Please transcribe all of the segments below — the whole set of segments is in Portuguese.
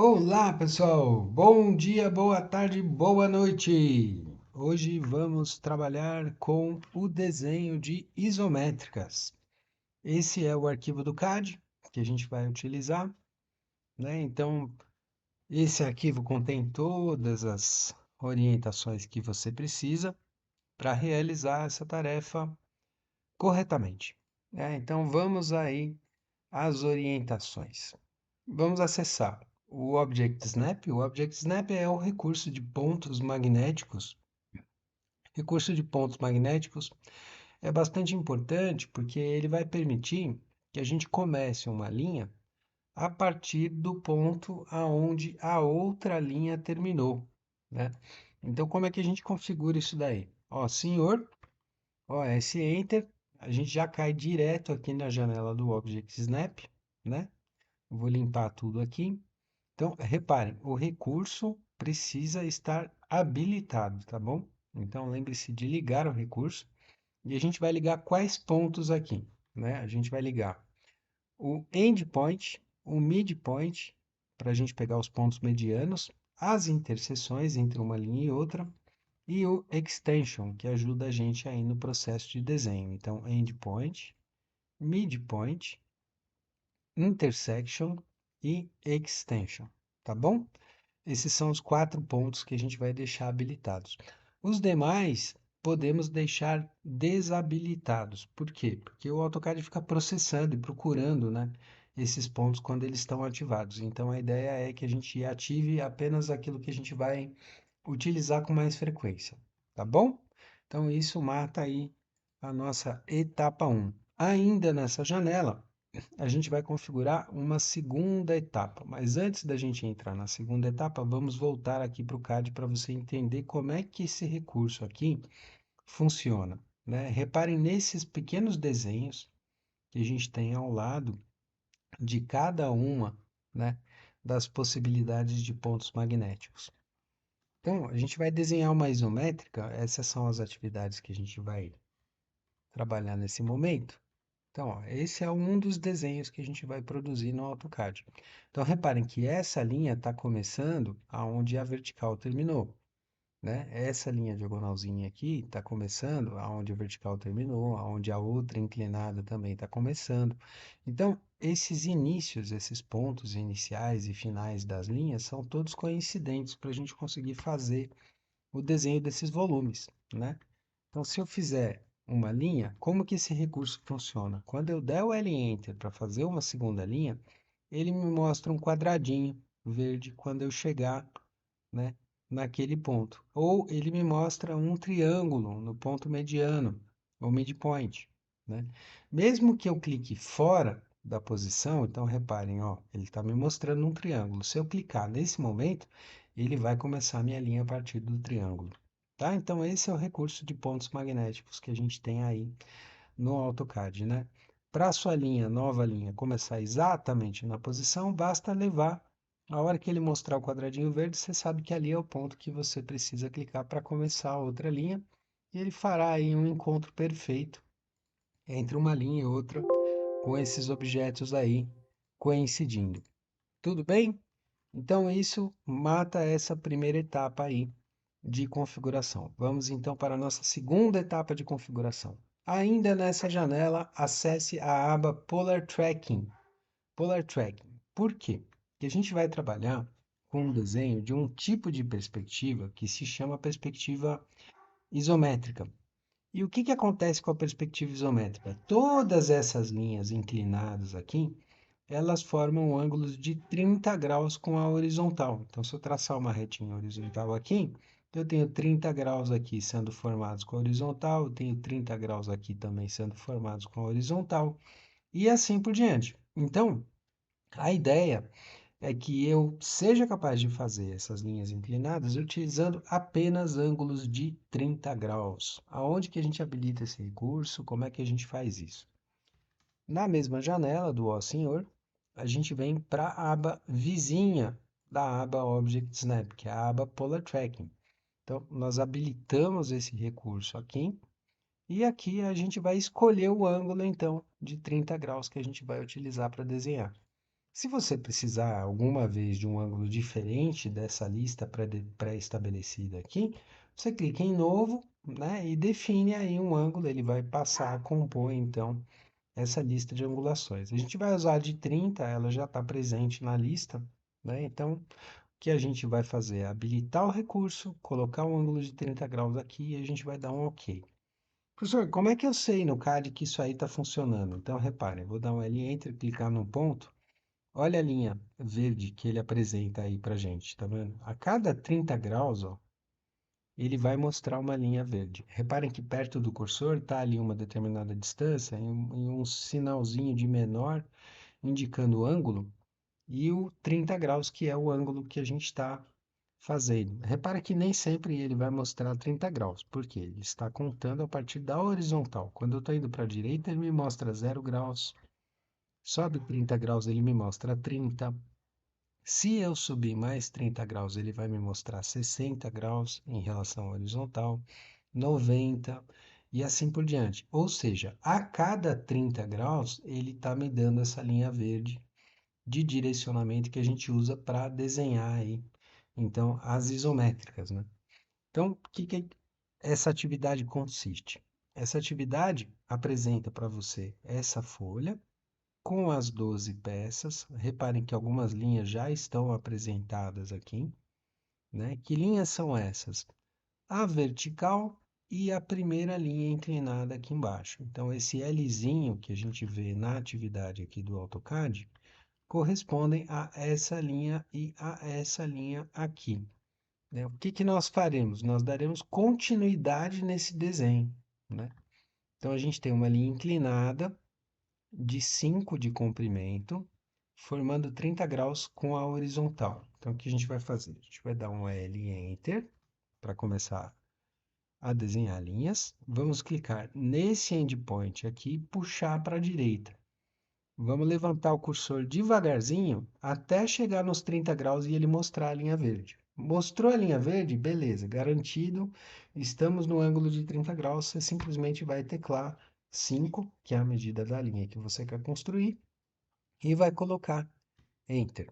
Olá, pessoal! Bom dia, boa tarde, boa noite! Hoje vamos trabalhar com o desenho de isométricas. Esse é o arquivo do CAD que a gente vai utilizar, né? Então, esse arquivo contém todas as orientações que você precisa para realizar essa tarefa corretamente, né? Então, vamos aí às orientações. Vamos acessar o Object Snap. O Object Snap é o recurso de pontos magnéticos. Recurso de pontos magnéticos é bastante importante porque ele vai permitir que a gente comece uma linha a partir do ponto aonde a outra linha terminou, né? Então, como é que a gente configura isso daí? Ó, senhor, ó, esse Enter, a gente já cai direto aqui na janela do Object Snap, né? Vou limpar tudo aqui. Então, reparem, o recurso precisa estar habilitado, tá bom? Então, lembre-se de ligar o recurso e a gente vai ligar quais pontos aqui, né? A gente vai ligar o endpoint, o midpoint, para a gente pegar os pontos medianos, as interseções entre uma linha e outra, e o extension, que ajuda a gente aí no processo de desenho. Então, endpoint, midpoint, intersection e extension, tá bom? Esses são os 4 pontos que a gente vai deixar habilitados. Os demais podemos deixar desabilitados. Por quê? Porque o AutoCAD fica processando e procurando, né, esses pontos quando eles estão ativados. Então a ideia é que a gente ative apenas aquilo que a gente vai utilizar com mais frequência, tá bom? Então isso mata aí a nossa etapa 1. Ainda nessa janela, a gente vai configurar uma segunda etapa. Mas antes da gente entrar na segunda etapa, vamos voltar aqui para o CAD para você entender como é que esse recurso aqui funciona, né? Reparem nesses pequenos desenhos que a gente tem ao lado de cada uma, né, das possibilidades de pontos magnéticos. Então, a gente vai desenhar uma isométrica, essas são as atividades que a gente vai trabalhar nesse momento. Então, ó, esse é um dos desenhos que a gente vai produzir no AutoCAD. Então, reparem que essa linha está começando aonde a vertical terminou, né? Essa linha diagonalzinha aqui está começando aonde a vertical terminou, aonde a outra inclinada também está começando. Então, esses inícios, esses pontos iniciais e finais das linhas são todos coincidentes para a gente conseguir fazer o desenho desses volumes, né? Então, se eu fizer uma linha, como que esse recurso funciona? Quando eu der o L-Enter para fazer uma segunda linha, ele me mostra um quadradinho verde quando eu chegar, né, naquele ponto. Ou ele me mostra um triângulo no ponto mediano, ou midpoint, né? Mesmo que eu clique fora da posição, então reparem, ó, ele está me mostrando um triângulo. Se eu clicar nesse momento, ele vai começar a minha linha a partir do triângulo. Tá? Então, esse é o recurso de pontos magnéticos que a gente tem aí no AutoCAD, né? Para a sua linha, nova linha, começar exatamente na posição, basta levar. A hora que ele mostrar o quadradinho verde, você sabe que ali é o ponto que você precisa clicar para começar a outra linha. E ele fará aí um encontro perfeito entre uma linha e outra, com esses objetos aí coincidindo. Tudo bem? Então, isso mata essa primeira etapa aí de configuração. Vamos então para a nossa segunda etapa de configuração. Ainda nessa janela, acesse a aba Polar Tracking. Polar Tracking. Por quê? Porque a gente vai trabalhar com um desenho de um tipo de perspectiva que se chama perspectiva isométrica. E o que que acontece com a perspectiva isométrica? Todas essas linhas inclinadas aqui, elas formam ângulos de 30 graus com a horizontal. Então, se eu traçar uma retinha horizontal aqui, eu tenho 30 graus aqui sendo formados com a horizontal, eu tenho 30 graus aqui também sendo formados com a horizontal, e assim por diante. Então, a ideia é que eu seja capaz de fazer essas linhas inclinadas utilizando apenas ângulos de 30 graus. Aonde que a gente habilita esse recurso? Como é que a gente faz isso? Na mesma janela do Ó Senhor, a gente vem para a aba vizinha da aba Object Snap, que é a aba Polar Tracking. Então, nós habilitamos esse recurso aqui e aqui a gente vai escolher o ângulo, então, de 30 graus que a gente vai utilizar para desenhar. Se você precisar alguma vez de um ângulo diferente dessa lista pré-estabelecida aqui, você clica em novo, né, e define aí um ângulo, ele vai passar a compor então essa lista de angulações. A gente vai usar a de 30, ela já está presente na lista, né? Então, o que a gente vai fazer é habilitar o recurso, colocar um ângulo de 30 graus aqui e a gente vai dar um OK. Professor, como é que eu sei no CAD que isso aí está funcionando? Então, reparem, vou dar um L Enter, clicar num ponto. Olha a linha verde que ele apresenta aí para gente, tá vendo? A cada 30 graus, ó, ele vai mostrar uma linha verde. Reparem que perto do cursor está ali uma determinada distância e um sinalzinho de menor indicando o ângulo e o 30 graus, que é o ângulo que a gente está fazendo. Repara que nem sempre ele vai mostrar 30 graus, porque ele está contando a partir da horizontal. Quando eu estou indo para a direita, ele me mostra 0 graus. Sobe 30 graus, ele me mostra 30. Se eu subir mais 30 graus, ele vai me mostrar 60 graus em relação à horizontal, 90 e assim por diante. Ou seja, a cada 30 graus, ele está me dando essa linha verde de direcionamento que a gente usa para desenhar aí, então, as isométricas, né? Então, o que essa atividade consiste? Essa atividade apresenta para você essa folha com as 12 peças. Reparem que algumas linhas já estão apresentadas aqui, né? Que linhas são essas? A vertical e a primeira linha inclinada aqui embaixo. Então, esse Lzinho que a gente vê na atividade aqui do AutoCAD correspondem a essa linha e a essa linha aqui, né? O que que nós faremos? Nós daremos continuidade nesse desenho, né? Então, a gente tem uma linha inclinada de 5 de comprimento, formando 30 graus com a horizontal. Então, o que a gente vai fazer? A gente vai dar um L Enter para começar a desenhar linhas. Vamos clicar nesse endpoint aqui e puxar para a direita. Vamos levantar o cursor devagarzinho até chegar nos 30 graus e ele mostrar a linha verde. Mostrou a linha verde? Beleza, garantido. Estamos no ângulo de 30 graus. Você simplesmente vai teclar 5, que é a medida da linha que você quer construir, e vai colocar Enter.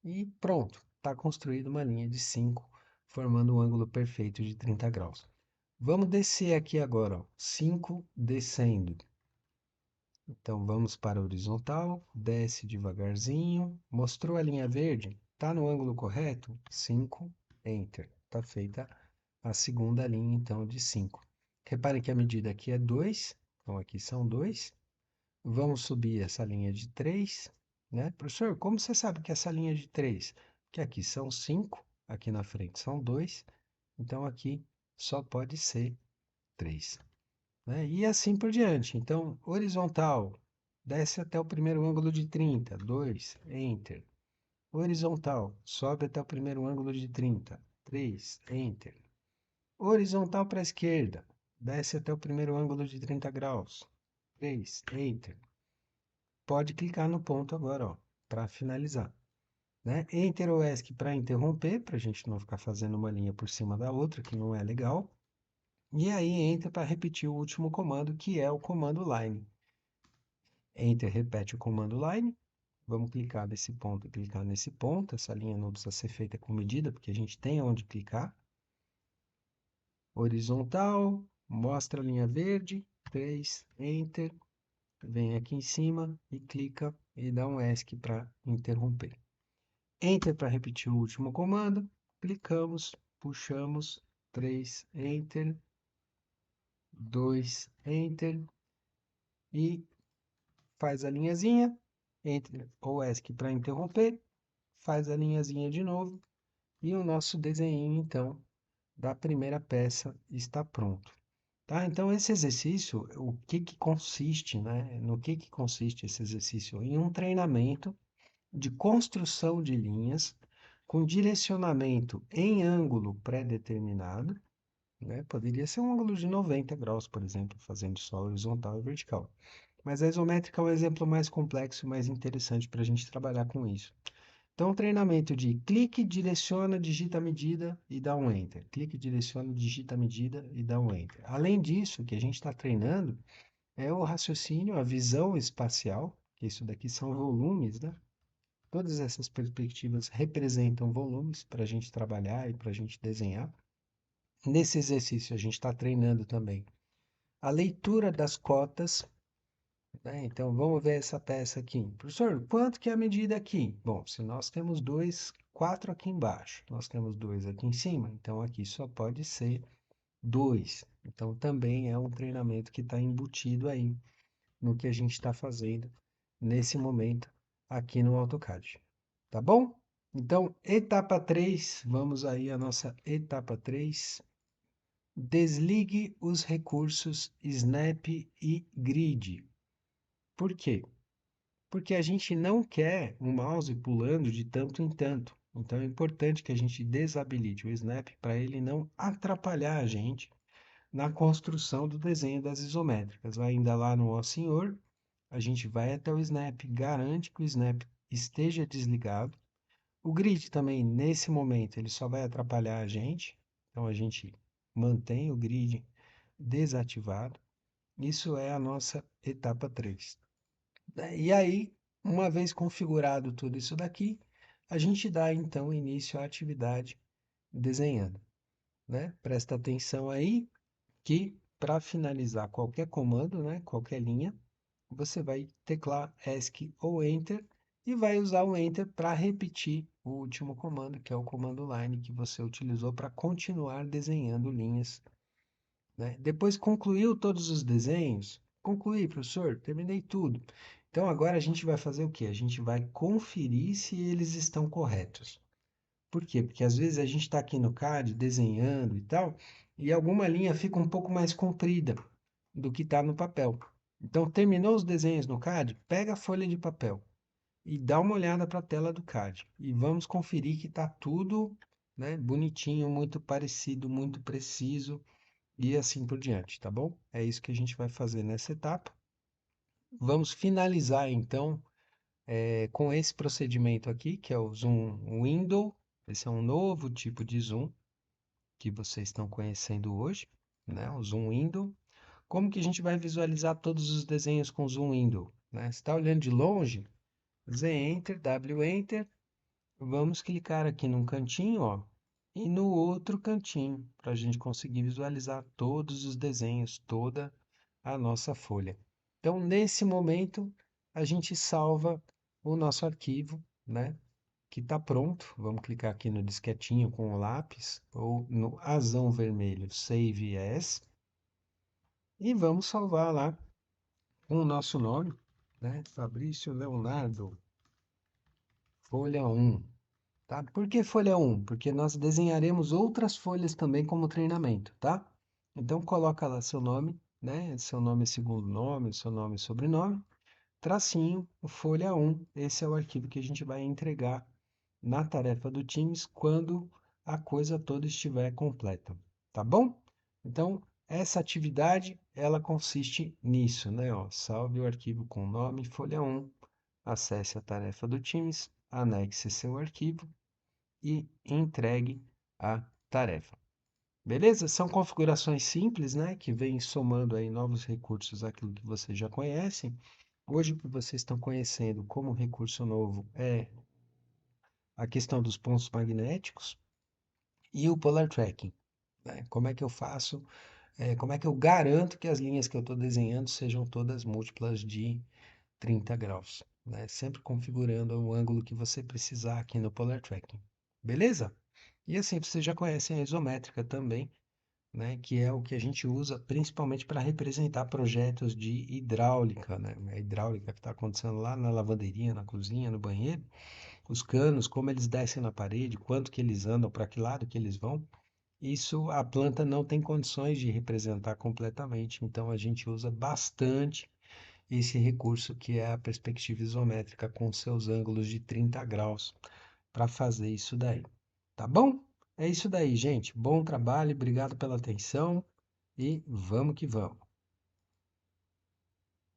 E pronto, está construída uma linha de 5, formando um ângulo perfeito de 30 graus. Vamos descer aqui agora, ó, 5 descendo. Então vamos para a horizontal, desce devagarzinho, mostrou a linha verde, está no ângulo correto? 5, Enter. Está feita a segunda linha então de 5. Reparem que a medida aqui é 2, então aqui são 2. Vamos subir essa linha de 3, né? Professor, como você sabe que essa linha é de 3? Porque aqui são 5, aqui na frente são 2, então aqui só pode ser 3, né? E assim por diante. Então, horizontal, desce até o primeiro ângulo de 30, 2, Enter. Horizontal, sobe até o primeiro ângulo de 30, 3, Enter. Horizontal para a esquerda, desce até o primeiro ângulo de 30 graus, 3, Enter. Pode clicar no ponto agora, ó, para finalizar, né? Enter ou ESC para interromper, para a gente não ficar fazendo uma linha por cima da outra, que não é legal. E aí Enter para repetir o último comando, que é o comando line. Enter repete o comando line. Vamos clicar nesse ponto e clicar nesse ponto. Essa linha não precisa ser feita com medida, porque a gente tem onde clicar. Horizontal, mostra a linha verde, 3, Enter. Vem aqui em cima e clica e dá um ESC para interromper. Enter para repetir o último comando. Clicamos, puxamos, 3, Enter, 2, Enter e faz a linhazinha. Enter ou ESC para interromper, faz a linhazinha de novo e o nosso desenho, então, da primeira peça está pronto. Tá? Então, esse exercício, o que que consiste, né? No que consiste esse exercício? Em um treinamento de construção de linhas com direcionamento em ângulo pré-determinado, né? Poderia ser um ângulo de 90 graus, por exemplo, fazendo só horizontal e vertical. Mas a isométrica é o exemplo mais complexo e mais interessante para a gente trabalhar com isso. Então, treinamento de clique, direciona, digita a medida e dá um Enter. Clique, direciona, digita a medida e dá um Enter. Além disso, o que a gente está treinando é o raciocínio, a visão espacial, que isso daqui são volumes, né? Todas essas perspectivas representam volumes para a gente trabalhar e para a gente desenhar. Nesse exercício, a gente está treinando também a leitura das cotas, né? Então, vamos ver essa peça aqui. Professor, quanto que é a medida aqui? Bom, se nós temos dois, 4 aqui embaixo, nós temos 2 aqui em cima, então aqui só pode ser 2. Então, também é um treinamento que está embutido aí no que a gente está fazendo nesse momento aqui no AutoCAD. Tá bom? Então, etapa 3, vamos aí à nossa etapa 3. Desligue os recursos Snap e Grid. Por quê? Porque a gente não quer o mouse pulando de tanto em tanto. Então é importante que a gente desabilite o Snap para ele não atrapalhar a gente na construção do desenho das isométricas. Vai ainda lá no Ó Senhor, a gente vai até o Snap, garante que o Snap esteja desligado. O Grid também, nesse momento, ele só vai atrapalhar a gente. Então a gente mantém o Grid desativado. Isso é a nossa etapa 3. E aí, uma vez configurado tudo isso daqui, a gente dá então início à atividade desenhando, né? Presta atenção aí que para finalizar qualquer comando, né, qualquer linha, você vai teclar ESC ou Enter e vai usar o Enter para repetir o último comando, que é o comando line que você utilizou para continuar desenhando linhas, né? Depois concluiu todos os desenhos? Concluí, professor, terminei tudo. Então agora a gente vai fazer o quê? A gente vai conferir se eles estão corretos. Por quê? Porque às vezes a gente está aqui no CAD desenhando e tal, e alguma linha fica um pouco mais comprida do que está no papel. Então terminou os desenhos no CAD, pega a folha de papel e dá uma olhada para a tela do CAD. E vamos conferir que está tudo, né, bonitinho, muito parecido, muito preciso e assim por diante, tá bom? É isso que a gente vai fazer nessa etapa. Vamos finalizar então com esse procedimento aqui, que é o Zoom Window. Esse é um novo tipo de zoom que vocês estão conhecendo hoje, né? O Zoom Window. Como que a gente vai visualizar todos os desenhos com Zoom Window, né? Você está olhando de longe, Z Enter, W Enter, vamos clicar aqui num cantinho, ó, e no outro cantinho, para a gente conseguir visualizar todos os desenhos, toda a nossa folha. Então, nesse momento, a gente salva o nosso arquivo, né? Que está pronto. Vamos clicar aqui no disquetinho com o lápis ou no azão vermelho Save As e vamos salvar lá com o nosso nome, né? Fabrício Leonardo, folha 1. Tá? Por que folha 1? Porque nós desenharemos outras folhas também como treinamento, tá? Então coloca lá seu nome, né? Seu nome e segundo nome, seu nome e sobrenome, tracinho, folha 1. Esse é o arquivo que a gente vai entregar na tarefa do Teams quando a coisa toda estiver completa, tá bom? Então, essa atividade, ela consiste nisso, né? Ó, salve o arquivo com o nome, folha 1, acesse a tarefa do Teams, anexe seu arquivo e entregue a tarefa. Beleza? São configurações simples, né, que vêm somando aí novos recursos àquilo que vocês já conhecem. Hoje o que vocês estão conhecendo como recurso novo é a questão dos pontos magnéticos e o polar tracking, né? Como é que eu faço, como é que eu garanto que as linhas que eu estou desenhando sejam todas múltiplas de 30 graus, né? Sempre configurando o ângulo que você precisar aqui no polar tracking. Beleza? E assim vocês já conhecem a isométrica também, né? Que é o que a gente usa principalmente para representar projetos de hidráulica, né? A hidráulica que está acontecendo lá na lavanderia, na cozinha, no banheiro, os canos, como eles descem na parede, quanto que eles andam, para que lado que eles vão. Isso a planta não tem condições de representar completamente, então a gente usa bastante esse recurso que é a perspectiva isométrica com seus ângulos de 30 graus para fazer isso daí. Tá bom? É isso daí, gente. Bom trabalho, obrigado pela atenção e vamos que vamos.